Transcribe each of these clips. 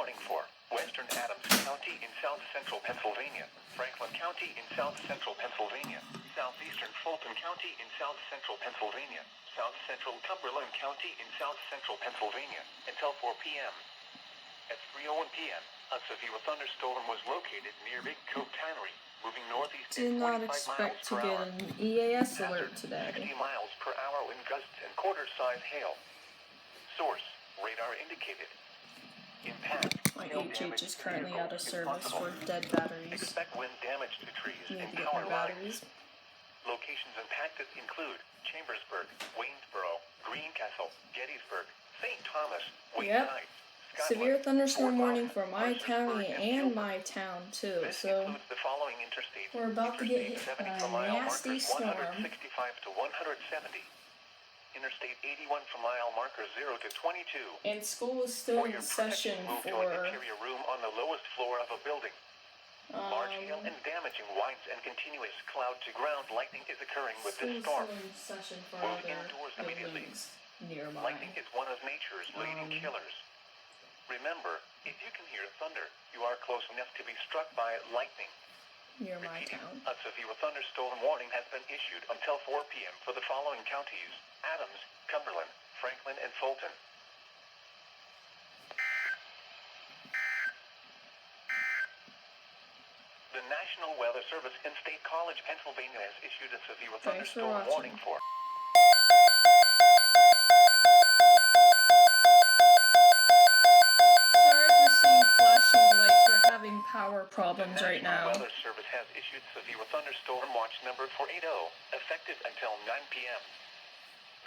warning for Western Adams County in south-central Pennsylvania, Franklin County in south-central Pennsylvania, southeastern Fulton County in south-central Pennsylvania, south-central Cumberland County in south-central Pennsylvania, until 4 p.m. At 3:01 p.m., a severe thunderstorm was located near Big Cove Tannery, moving northeast at Did 45 not miles expect to per get hour. an EAS Hazard, alert today. 60 miles per hour in gusts and quarter-size hail. Source, radar indicated. Impact, My hail HH damage is to currently vehicles out of is service possible. for dead batteries. Expect wind damage to trees Need and to get power more lines. batteries. Locations impacted include Chambersburg, Waynesboro, Greencastle, Gettysburg, St. Thomas, Wayne Yep. Heights, Severe Scotland, thunderstorm Fort warning Lauderdale, for my Mercersburg, county and Gilbert. my town too. This So includes the following interstates. we're about to get Interstate hit 70 by for a mile nasty markers storm. 165 to 170. Interstate 81 for mile markers 0 to 22. And school is still For in your session protection, move to an for interior room on the lowest floor of a building. Large hail and damaging winds and continuous cloud-to-ground lightning is occurring with this storm. Still in session for Move other indoors immediately. buildings nearby. Lightning is one of nature's leading killers. Remember, if you can hear thunder, you are close enough to be struck by lightning. Near my Repeating, town. a severe thunderstorm warning has been issued until 4 p.m. for the following counties: Adams, Cumberland, Franklin, and Fulton. The National Weather Service in State College, Pennsylvania has issued a severe Thanks for thunderstorm watching. warning for Sorry for seeing flashing lights. We're having power problems right The National now. Weather Service has issued severe thunderstorm watch number 480, effective until 9 p.m.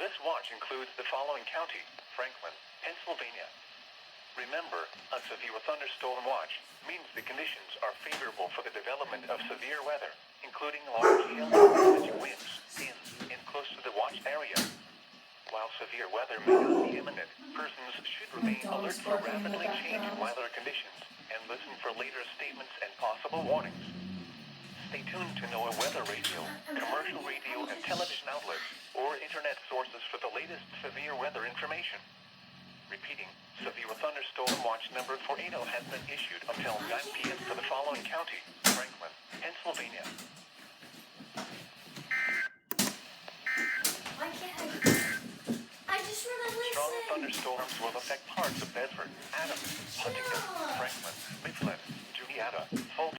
This watch includes the following county: Franklin, Pennsylvania. Remember, a severe thunderstorm watch means the conditions are favorable for the development of severe weather, including large hail and damaging winds in and close to the watch area. While severe weather may not be imminent, persons should remain alert for rapidly changing weather conditions and listen for later statements and possible warnings. Stay tuned to NOAA Weather Radio, commercial radio and television outlets, or internet sources for the latest severe weather information. Repeating, severe thunderstorm watch number 480 has been issued until 9 p.m. for the following county: Franklin, Pennsylvania. Why can't I just want to listen. Strong thunderstorms will affect parts of Bedford, Adams, Huntington,